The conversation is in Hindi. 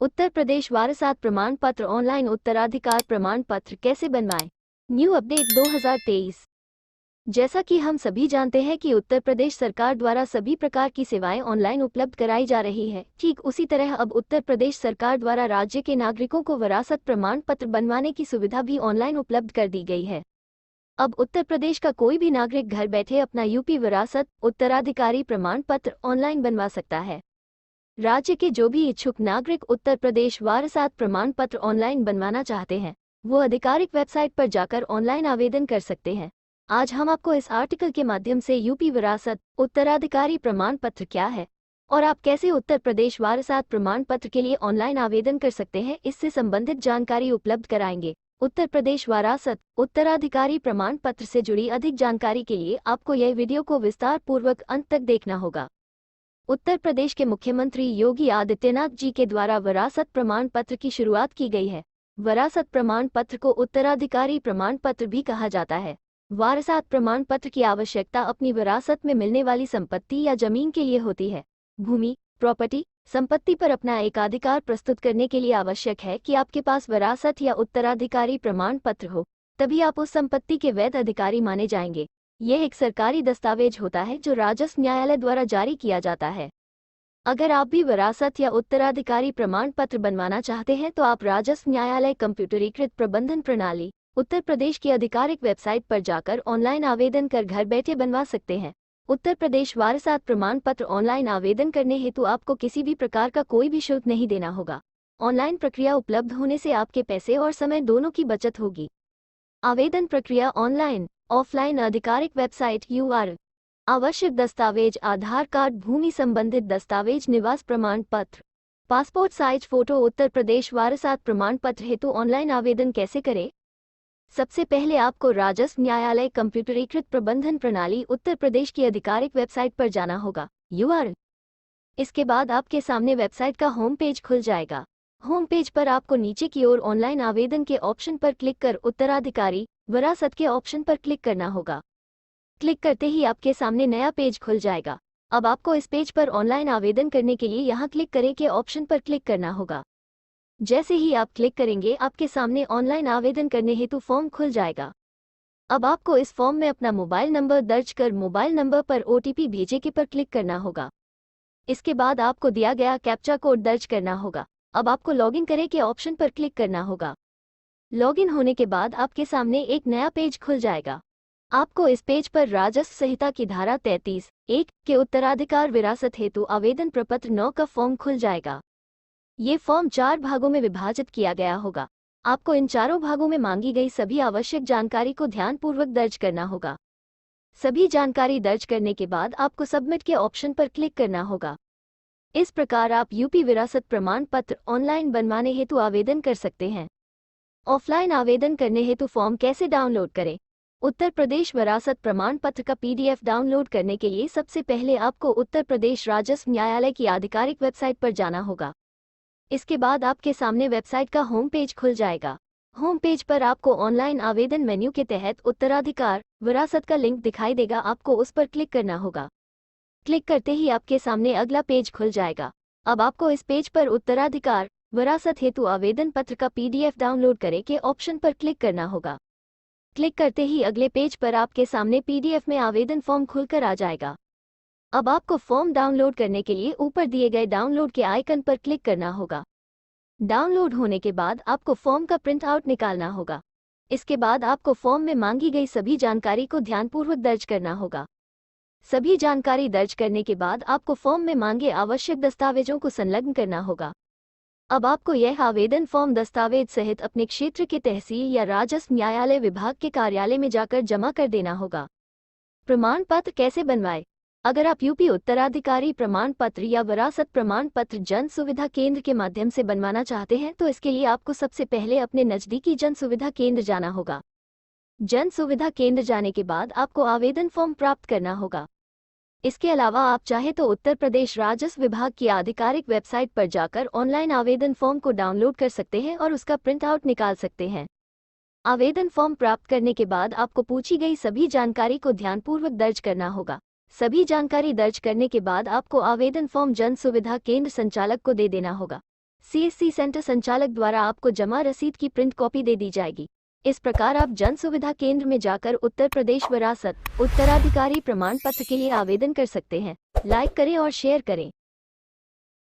उत्तर प्रदेश वारसात प्रमाण पत्र ऑनलाइन उत्तराधिकार प्रमाण पत्र कैसे बनवाएं? New update 2023। जैसा कि हम सभी जानते हैं कि उत्तर प्रदेश सरकार द्वारा सभी प्रकार की सेवाएं ऑनलाइन उपलब्ध कराई जा रही है। ठीक उसी तरह अब उत्तर प्रदेश सरकार द्वारा राज्य के नागरिकों को विरासत प्रमाण पत्र बनवाने की सुविधा भी ऑनलाइन उपलब्ध कर दी गई है। अब उत्तर प्रदेश का कोई भी नागरिक घर बैठे अपना यूपी विरासत उत्तराधिकारी प्रमाण पत्र ऑनलाइन बनवा सकता है। राज्य के जो भी इच्छुक नागरिक उत्तर प्रदेश वारसात प्रमाण पत्र ऑनलाइन बनवाना चाहते हैं, वो आधिकारिक वेबसाइट पर जाकर ऑनलाइन आवेदन कर सकते हैं। आज हम आपको इस आर्टिकल के माध्यम से यूपी विरासत उत्तराधिकारी प्रमाण पत्र क्या है और आप कैसे उत्तर प्रदेश वारसात प्रमाण पत्र के लिए ऑनलाइन आवेदन कर सकते हैं, इससे संबंधित जानकारी उपलब्ध कराएंगे। उत्तर प्रदेश वारासत उत्तराधिकारी प्रमाण पत्र से जुड़ी अधिक जानकारी के लिए आपको यह वीडियो को विस्तार पूर्वक अंत तक देखना होगा। उत्तर प्रदेश के मुख्यमंत्री योगी आदित्यनाथ जी के द्वारा विरासत प्रमाण पत्र की शुरुआत की गई है। विरासत प्रमाण पत्र को उत्तराधिकारी प्रमाण पत्र भी कहा जाता है। वारसात प्रमाण पत्र की आवश्यकता अपनी विरासत में मिलने वाली संपत्ति या जमीन के लिए होती है। भूमि, प्रॉपर्टी, संपत्ति पर अपना एकाधिकार प्रस्तुत करने के लिए आवश्यक है कि आपके पास विरासत या उत्तराधिकारी प्रमाण पत्र हो, तभी आप उस संपत्ति के वैध अधिकारी माने जाएंगे। यह एक सरकारी दस्तावेज होता है जो राजस्व न्यायालय द्वारा जारी किया जाता है। अगर आप भी विरासत या उत्तराधिकारी प्रमाण पत्र बनवाना चाहते हैं तो आप राजस्व न्यायालय कंप्यूटरीकृत प्रबंधन प्रणाली उत्तर प्रदेश की आधिकारिक वेबसाइट पर जाकर ऑनलाइन आवेदन कर घर बैठे बनवा सकते हैं। उत्तर प्रदेश वारसात प्रमाण पत्र ऑनलाइन आवेदन करने हेतु आपको किसी भी प्रकार का कोई भी शुल्क नहीं देना होगा। ऑनलाइन प्रक्रिया उपलब्ध होने से आपके पैसे और समय दोनों की बचत होगी। आवेदन प्रक्रिया ऑनलाइन ऑफलाइन आधिकारिक वेबसाइट URL। आवश्यक दस्तावेज आधार कार्ड, भूमि संबंधित दस्तावेज, निवास प्रमाण पत्र, passport size photo. Uttar Pradesh वारसात प्रमाण पत्र हेतु ऑनलाइन आवेदन कैसे करें? सबसे पहले आपको राजस्व न्यायालय कंप्यूटरीकृत प्रबंधन प्रणाली उत्तर प्रदेश की आधिकारिक वेबसाइट पर जाना होगा URL। इसके बाद आपके सामने वेबसाइट का होम पेज खुल जाएगा। होम पेज पर आपको नीचे की ओर ऑनलाइन आवेदन के ऑप्शन पर क्लिक कर उत्तराधिकारी विरासत के ऑप्शन पर क्लिक करना होगा। क्लिक करते ही आपके सामने नया पेज खुल जाएगा। अब आपको इस पेज पर ऑनलाइन आवेदन करने के लिए यहाँ क्लिक करें के ऑप्शन पर क्लिक करना होगा। जैसे ही आप क्लिक करेंगे आपके सामने ऑनलाइन आवेदन करने हेतु फॉर्म खुल जाएगा। अब आपको इस फॉर्म में अपना मोबाइल नंबर दर्ज कर मोबाइल नंबर पर OTP भेजे के पर क्लिक करना होगा। इसके बाद आपको दिया गया कैप्चा कोड दर्ज करना होगा। अब आपको लॉगिन करें के ऑप्शन पर क्लिक करना होगा। लॉगिन होने के बाद आपके सामने एक नया पेज खुल जाएगा। आपको इस पेज पर राजस्व संहिता की धारा 33(1) के उत्तराधिकार विरासत हेतु आवेदन प्रपत्र 9 का फॉर्म खुल जाएगा। ये फॉर्म 4 भागों में विभाजित किया गया होगा। आपको इन चारों भागों में मांगी गई सभी आवश्यक जानकारी को ध्यानपूर्वक दर्ज करना होगा। सभी जानकारी दर्ज करने के बाद आपको सबमिट के ऑप्शन पर क्लिक करना होगा। इस प्रकार आप यूपी विरासत प्रमाण पत्र ऑनलाइन बनवाने हेतु आवेदन कर सकते हैं। ऑफलाइन आवेदन करने हेतु फॉर्म कैसे डाउनलोड करें? उत्तर प्रदेश विरासत प्रमाण पत्र का PDF डाउनलोड करने के लिए सबसे पहले आपको उत्तर प्रदेश राजस्व न्यायालय की आधिकारिक वेबसाइट पर जाना होगा। इसके बाद आपके सामने वेबसाइट का होम पेज खुल जाएगा। होम पेज पर आपको ऑनलाइन आवेदन मेन्यू के तहत उत्तराधिकार विरासत का लिंक दिखाई देगा। आपको उस पर क्लिक करना होगा। क्लिक करते ही आपके सामने अगला पेज खुल जाएगा। अब आपको इस पेज पर उत्तराधिकार विरासत हेतु आवेदन पत्र का PDF डाउनलोड करें के ऑप्शन पर क्लिक करना होगा। क्लिक करते ही अगले पेज पर आपके सामने PDF में आवेदन फॉर्म खुलकर आ जाएगा। अब आपको फॉर्म डाउनलोड करने के लिए ऊपर दिए गए डाउनलोड के आइकन पर क्लिक करना होगा। डाउनलोड होने के बाद आपको फॉर्म का प्रिंट आउट निकालना होगा। इसके बाद आपको फॉर्म में मांगी गई सभी जानकारी को ध्यानपूर्वक दर्ज करना होगा। सभी जानकारी दर्ज करने के बाद आपको फॉर्म में मांगे आवश्यक दस्तावेजों को संलग्न करना होगा। अब आपको यह आवेदन फॉर्म दस्तावेज सहित अपने क्षेत्र के तहसील या राजस्व न्यायालय विभाग के कार्यालय में जाकर जमा कर देना होगा। प्रमाण पत्र कैसे बनवाएं? अगर आप यूपी उत्तराधिकारी प्रमाण पत्र या विरासत प्रमाण पत्र जन सुविधा केंद्र के माध्यम से बनवाना चाहते हैं तो इसके लिए आपको सबसे पहले अपने नज़दीकी जन सुविधा केंद्र जाना होगा। जन सुविधा केंद्र जाने के बाद आपको आवेदन फॉर्म प्राप्त करना होगा। इसके अलावा आप चाहे तो उत्तर प्रदेश राजस्व विभाग की आधिकारिक वेबसाइट पर जाकर ऑनलाइन आवेदन फॉर्म को डाउनलोड कर सकते हैं और उसका प्रिंट आउट निकाल सकते हैं। आवेदन फॉर्म प्राप्त करने के बाद आपको पूछी गई सभी जानकारी को ध्यानपूर्वक दर्ज करना होगा। सभी जानकारी दर्ज करने के बाद आपको आवेदन फॉर्म जन सुविधा केंद्र संचालक को दे देना होगा। CSC सेंटर संचालक द्वारा आपको जमा रसीद की प्रिंट कॉपी दे दी जाएगी। इस प्रकार आप जन सुविधा केंद्र में जाकर उत्तर प्रदेश विरासत उत्तराधिकारी प्रमाण पत्र के लिए आवेदन कर सकते हैं। लाइक करें और शेयर करें।